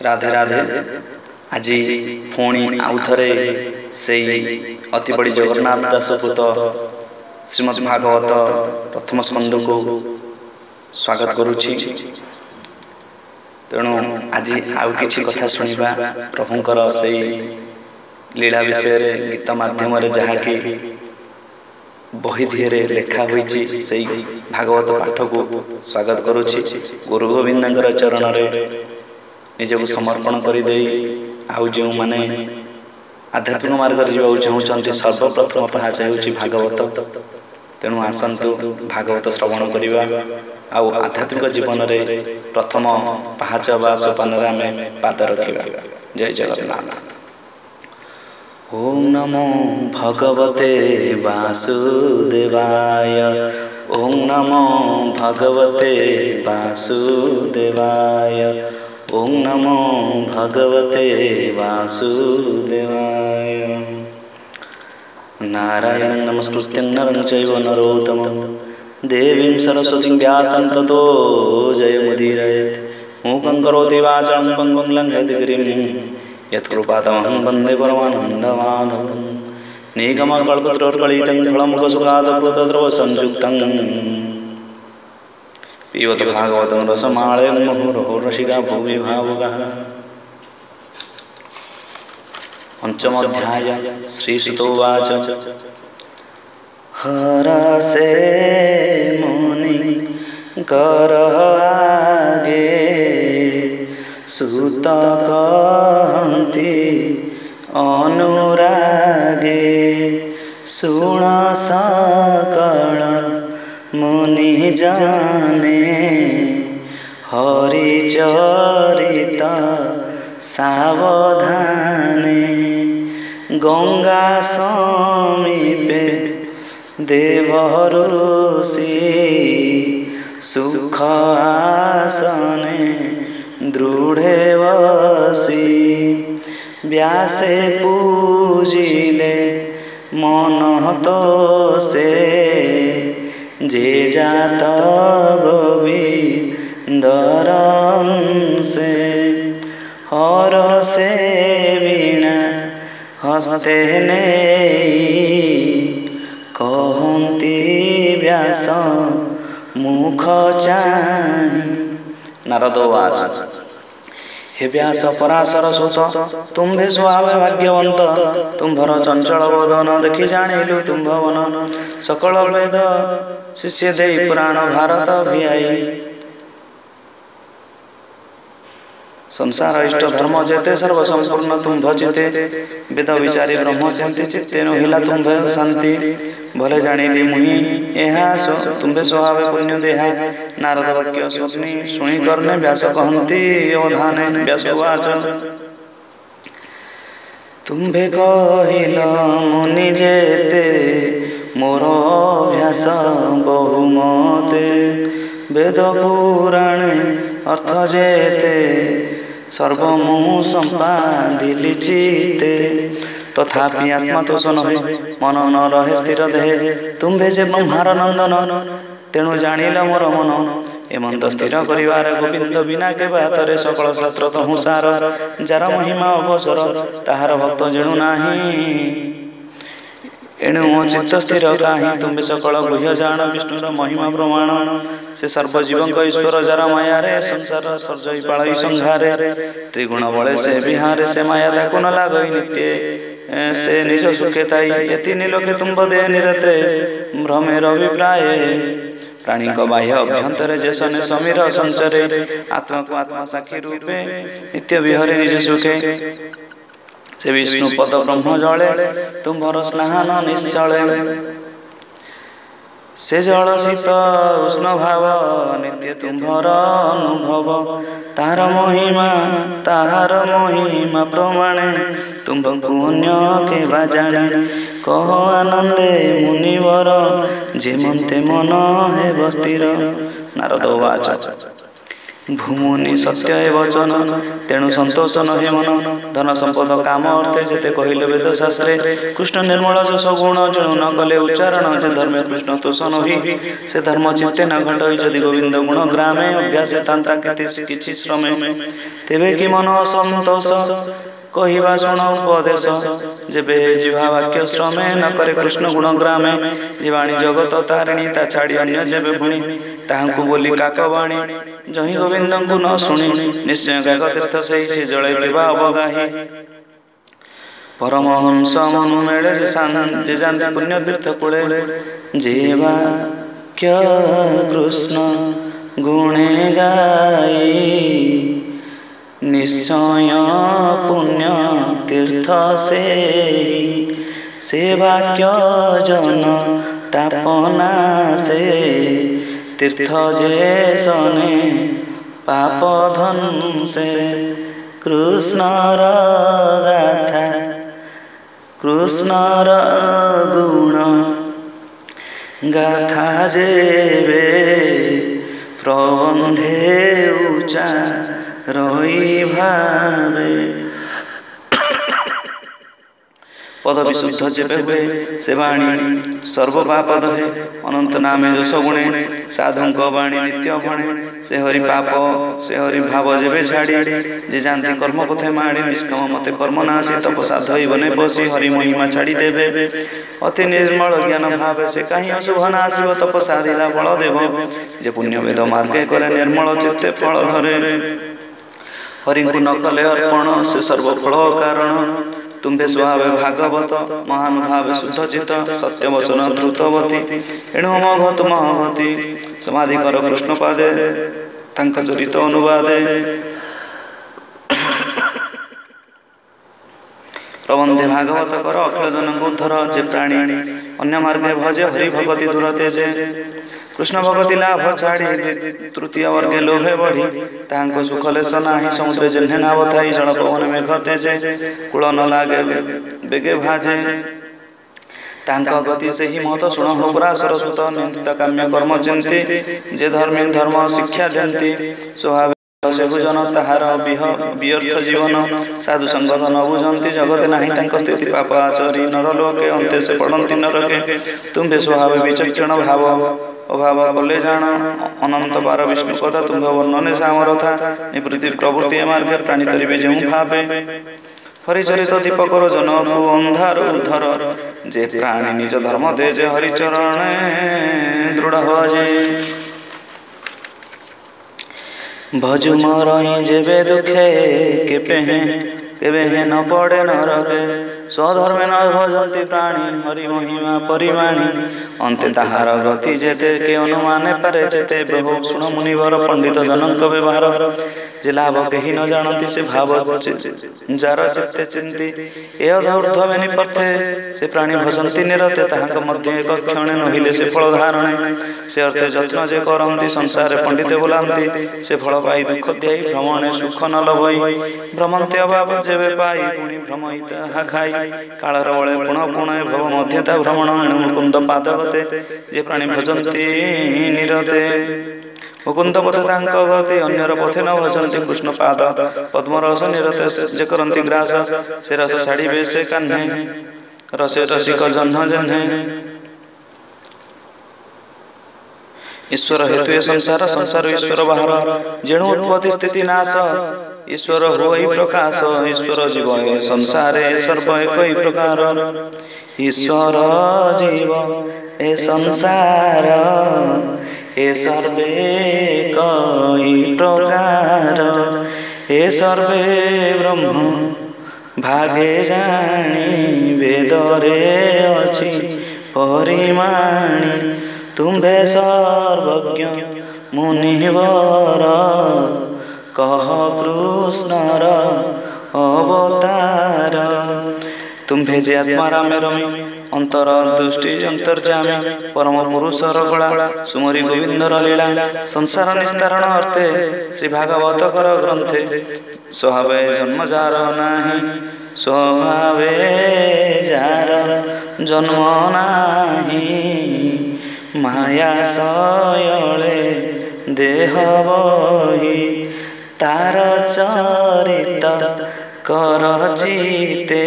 राधे राधे। आज पुणी आउ थे से अति बड़ी जगन्नाथ दासपुत श्रीमद् भागवत प्रथम स्कंद को स्वागत करुछि। तेणु आज आउ किछि कथा सुनिबा प्रभुंकर से लीला विषय गीत माध्यम जहाँकि बही धीरे लेखा होइछि से भागवत पाठ को स्वागत करुछि। गुरु गोविंदंकर चरण रे निजको समर्पण करि देई आउ जो माने आध्यात्मिक मार्ग रे जाऊ चाहूचंती सर्वप्रथम पहाच होछि भागवत। तेणु आसंतु भागवत श्रवण करिबा आउ आध्यात्मिक जीवन रे प्रथम पहाच बा सोपान रे आमे पाद रखिबा। जय जगन्नाथ। ओम नमो भगवते वासुदेवाय। ओम नमो भगवते वासुदेवाय। ओम नमो भगवते वासुदेवाय। नारायणं नमस्कृत्य नरं चैव नरोत्तमं देवीं सरस्वतीं व्यासं ततो जयमुदीरयेत्। मूकं करोति वाचालं पङ्गुं लङ्घयति गिरिं यत्कृपातमहं वन्दे परमानन्दमाधवं। निगमकल्पतरोर्गलितं फलमुखसुखादप्लुतद्रवसंयुक्तं पिबत भागवतं रसमालयं मुहुरहो रसिका भुवि भावुकाः। पंचमोऽध्याय। श्रीसुत उवाच। हरसे मुनि कर आगे सुत कहन्ति अनुरागे। सुण सकल मुनि जाने हरि चरित सावधाने। गंगा समीपे देवऋषि सुख आसने दृढ़े वसी। व्यासे पूजिले मन तो से जे जात गोविंदर से। हर से वीणा हस्ते नेई कहन्ति व्यास मुख चाहि। नारद उवाच। हे व्यास पराशर सुत तुम्भे स्वभाव भाग्यवंत। तुम्भर चंचल बदन देखि जानिलु तुम्भवन। सकल वेद शिष्य देई पुराण भारत भियाई। संसार इष्ट धर्म जेते सर्व संपूर्ण तुम्भ चिते। वेद विचारी ब्रह्म चिंति चित्ते नहिला तुम्भ शांति। भले जानिली मुहि एहा तुम्भे स्वभाव पुण्य देहा। नारद वाक्य शुणी करने व्यास कहन्ति अवधाने। व्यास उवाच। तुम्भे कहिल मुनि जेते मोर अभ्यास बहुमते। वेद पुराणे अर्थ जेते सर्वमु संपादिली चिते। तथापि आत्मा तोष नहे मन न रहे स्थिर देहे। तुम्भे जे ब्रह्मार नंदन तेणु जानिल मोर मन। एमंत स्थिर करिवार गोविंद बिना के बातरे सकल शास्त्र तहु सार। जार महिमा अवसर ताहार भक्त जेणु नाही। एणु मो चित्त स्थिर काहि तुम्भे सकल गुह्य जान। विष्णुर महिमा प्रमाण से सर्वजीवंक ईश्वर जार माया रे संसार सर्जई पाळई संहारे। त्रिगुण बळे से विहारे से माया ताकु न लागई नित्य से निज सुखे ताई। एति निलोके तुम्भ दे निरते भ्रमेर अभिप्राय। प्राणी को बाह्य अभ्यंतर जैसने समीर संचरे। आत्मा को आत्मा साक्षी रूपे नित्य विहरे निज सुखे। से विष्णु पद ब्रह्म जले तुम्भर स्नान निश्चले। से जल शीत उष्ण भाव नित्य तुम्भर अनुभव। तार महिमा प्रमाणे तुम्भ पुण्य के बाजाणे। कह आनंदे मुनिवर जेमंते मन हे बस्तिर। नारद उवाच। भूमुनि सत्य ए वचन तेणु संतोष नहे मन धन संपद काम अर्थे जेते कहिले वेद शास्त्रे कृष्ण निर्मल जस गुण जणु न कले उच्चारण जे धर्म कृष्ण तोष नहि से धर्म चित्ते न घटई यदि गोविंद गुण ग्रामे अभ्यास तांता किछि श्रमे तेबे कि मन असंतोष कहिबा शुण उपदेश जेबे जिह्वा वाक्य श्रमे न करे कृष्ण गुण ग्रामे जीवाणी जगत तारिणी ता छाड़ी अन्य जेबे भुणी ताहांकु बोली काकवाणी जहि गोविंद को न शुणी निश्चय गाग तीर्थ से जड़े देवा अवगाही परमहंस मनु मेले जे जानते पुण्य तीर्थ कूले जेवा क्या कृष्ण गुणे गाई निश्चय पुण्य तीर्थ से वाक्य जन तापना से तीर्थ जे सने पाप धन से कृष्णर गाथा कृष्णर गुण गाथा जेबे प्रबंधे उचा रही भावे पद विशुद्ध जेबे हुए से वाणी सर्वपाप दहे अनंत नामे जस गुणे साधुंक वाणी नित्य भणे से हरि पाप से हरि भाव जेबे छाड़ी जे जानती कर्म पथे माड़ी निष्काम मते कर्म नासी तपसा धई बने बसी हरि महिमा छाड़ी देबे अति निर्मल ज्ञान भावे से कहीं अशुभ नासिब तपसा दिला बल देव जे पुण्य वेद मार्गे करे निर्मल चित्ते फल धरे हरि को न कले अर्पण से सर्व फल कारण तुम्भे स्वभाव भागवत महानुभाव शुद्ध चित्त सत्य वचन द्रुतवती एणु अमघत महगति समाधि कर कृष्ण पादे तांक चरित अनुवादे प्रबंधे भागवत कर अखिल जन को उद्धर जे प्राणी अन्य मार्गे भजे हरि भगति दूर तेजे कृष्ण भगति लाभ छाड़ी तृतीय वर्गे लोभे बढ़ी तांको सुखलेश नाही समुद्र जेन्हे नाव थाई जल पवन मेघ तेजे कूल न लागे बेगे भाजे तांका गति से ही मत शुण हो पराशर सुत निंदित काम्य कर्म चिंती जे धर्मी धर्म शिक्षा देंती स्वभाव से बुझन ताहार व्यर्थ जीवन साधु संगत न बुझंती जगत नाही तांक स्थिति पाप आचरी नरलोके अंते से पड़ंती नरके तुम्भे स्वभाव विचक्षण भाव अभाव कले जान अनंत बार विष्णु कथा तुम्भ वर्णने सामरथा निवृत्ति प्रवृत्ति मार्गे प्राणी तरिबे जेउ भावे हरिचरित दीपकर जन को अंधार उद्धर जे प्राणी निज धर्म दे जे हरिचरण दृढ़ भजे भजु मरई जेबे दुखे केबे न पड़े नरके स्वधर्मे न भजंती प्राणी हरि महिमा परिमाणी अंते ताहार गति जेते के अनुमाने पारे जेते बहु शुण मुनिवर पंडित जनक व्यवहार जे लाभ कही न जानती से भाव जार चित्ते चिंती ए अधूर्ध्वे निपथे से प्राणी भजंती निरते ताहाक मध्य एक क्षणे नहिले से फल धारणे से अर्थे यत्न जे करंती संसार पंडित बोलांती से फल पाई दुख देई भ्रमणे सुख न लभई भ्रमंते अभाव जेबे पाई पुणी भ्रमई ताहा खाई कालर बळे पुण पुण भव मध्यता भ्रमण एणु मुकुंद पादगते जे प्राणी भजंती निरते मुकुंद पथे तांक गति अन्यर पथे न भजंती कृष्ण पाद पद्मरस निरते जे करंती ग्रास से रस छाड़िबे से कान्हे रसे रसिक जह्न जह्ने ईश्वर हेतु संसार संसार ईश्वर बाहर जेणु उत्पत्ति स्थिति नाश ईश्वर होई प्रकाश ईश्वर जीव संसारे सर्व एक प्रकार ईश्वर जीव ए संसार ए सर्वे कई प्रकार ए सर्वे ब्रह्म भागे जानी वेदरे अछि परिमाणी तुम्भे सर्वज्ञ मुनिवर कह कृष्णर अवतार तुम्भे जे आत्मा रामे रमी अंतर दृष्टि अंतर्जामी परम पुरुषर कला सुमरी गोविंदर लीला संसार निस्तारण अर्थे श्री भागवत कर ग्रंथे स्वभावे जन्म जार नाही स्वभावे जार जन्म नाही माया सयले देह बही तार चरित कर जीते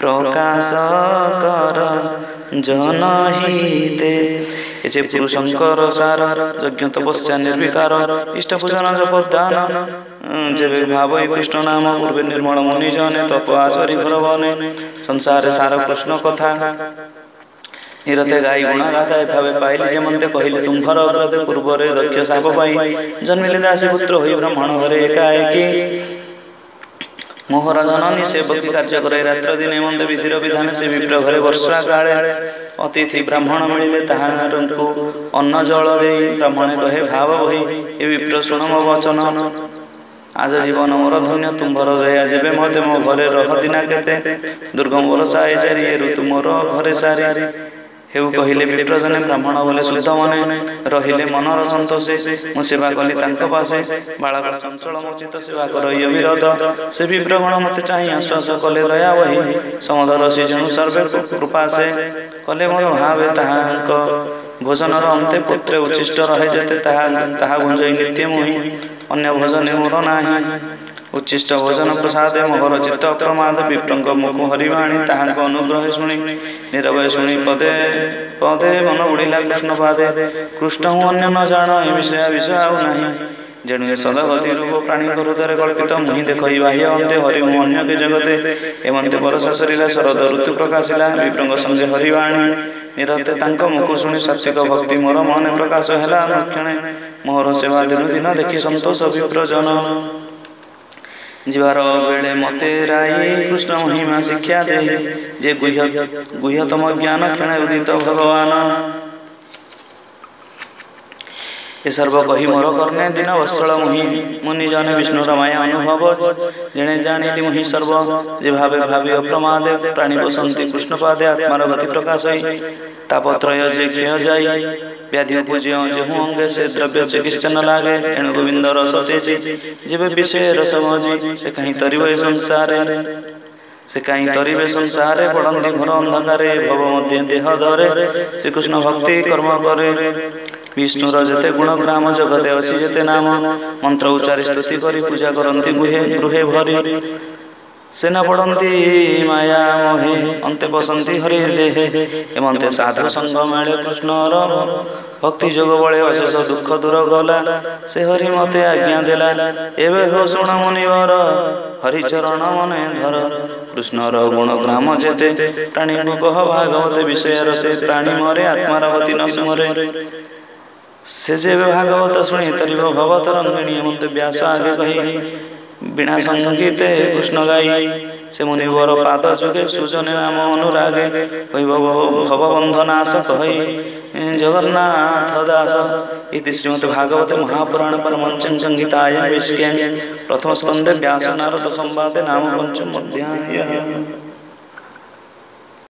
प्रकाश कर जनहिते। जे पुरुषंकर सार यज्ञ तपस्या निर्विकार इष्ट पूजन जपदान जेबे भावई कृष्ण नाम पूर्वे निर्मल मुनि जने तप आचरी घर बने संसार सार कृष्ण कथा निरते गाई गुणा गाथा भावे पाइली जेमंते कहले तुम्भर अग्रते पूर्वरे दक्ष साप पाई जन्मिले दासी पुत्र होई ब्राह्मण घरे एकाएकी मोहर जननी से भक्ति कार्य करे रात्र दिन एमंते विधिर विधान से विप्र घरे वर्षा काले अतिथि ब्राह्मण मिले ताहारंकु अन्न जल देई ब्राह्मणे कहे भाव बही ए विप्र शुण मो वचन आज जीवन मोर धन्य तुम्भर दया जेबे मते मो घरे रह दिना केते दुर्गम वर्षा ए चारि ऋतु मोर घरे सारी हेउ कहिले विप्रजने ब्राह्मण बोले शुद्ध मने रहिले मनर संतोषे मु सेवा कली तांक पासे बालक चंचल मोचित सेवा करई अविरत से विप्रगण मते चाहि आश्वास कले दया वही समदर सीजनु सर्वे कृपा से कले मन भावे ताहांक भोजनर अंते पुत्र उचिष्ट रहे जेते ताहा गुंजई नित्य मोहि अन्य भोजन मोर नाही उच्चिष्ट भोजन प्रसाद मोहर चित्त प्रमाद विप्रंक मुख हरिवाणी ताहांक अनुग्रह शुणी निरवय शुणी पदे पदे मन उड़िला कृष्ण पादे कृष्ण हूँ अन्य न जान ए विषय विषय आउ नाही जेणु ए सदगति रूप प्राणी हृदय कल्पित मुहि देखई बाह्य अंते हरि हूँ अन्य के जगते एमंते बरसा सरिला शरद ऋतु प्रकाशिला विप्रंक संगे हरिवाणी निरते तांक मुख शुणी सात्विक भक्ति मोर मन प्रकाश हैला अनुक्षणे मोहर सेवा दिन दिन देखि संतोष विप्रजन जीवार बेले मते राई कृष्ण महिमा शिक्षा दे जे गुह्यतम ज्ञान क्षण उदित भगवान ए सर्व कही मोर करने दिन वत्सल मुहि मुनि जने विष्णु माया अनुभव जेणे जानिली मुहि सर्व जे भावे भावी अप्रमाद प्राणी बसंती कृष्ण पादे आत्मार गति प्रकाशई तापत्रय जे क्षय जाई व्याधि पूज्य जेहू अंगे से द्रव्य चिकित्सा न लागे एणु गोविंद रस तेजी जेबे विषय रस भजी से कहीं तरिवे संसारे से कहीं तरिवे संसारे पड़ंती घोर अंधकारे भव मध्य देह धरे श्रीकृष्ण भक्ति कर्म करे विष्णुर जेते गुण ग्राम जगते अछि जेते नाम मंत्र उच्चारी स्तुति करी पूजा करंती गृहे भरी सेना पड़ंती माया मोहे अंते बसंती हरि देहे एमंते साधु संग मेले कृष्णर भक्ति जोग बळे अशेष दुख दूर गला से हरि मते आज्ञा देला एबे हो शुण मुनिवर हरि चरण मने धर कृष्णर गुण ग्राम जेते प्राणी को कह भागवत विषय रसे प्राणी मरे आत्मार गति न सुमरे से जेबे भागवत शुणी तरिब भवतरंगिणी एमंते व्यास आगे कही बिना संगीते कृष्ण गाई से मुनिवर पाद जुगे सुजने नाम अनुरागे भव बंधनाश कही जगन्नाथ दास इति श्रीमद् भागवते महापुराण परमंच संहितायां विष्क्यां प्रथम स्कंदे व्यास नारद संवादे नाम पंचम अध्यायः।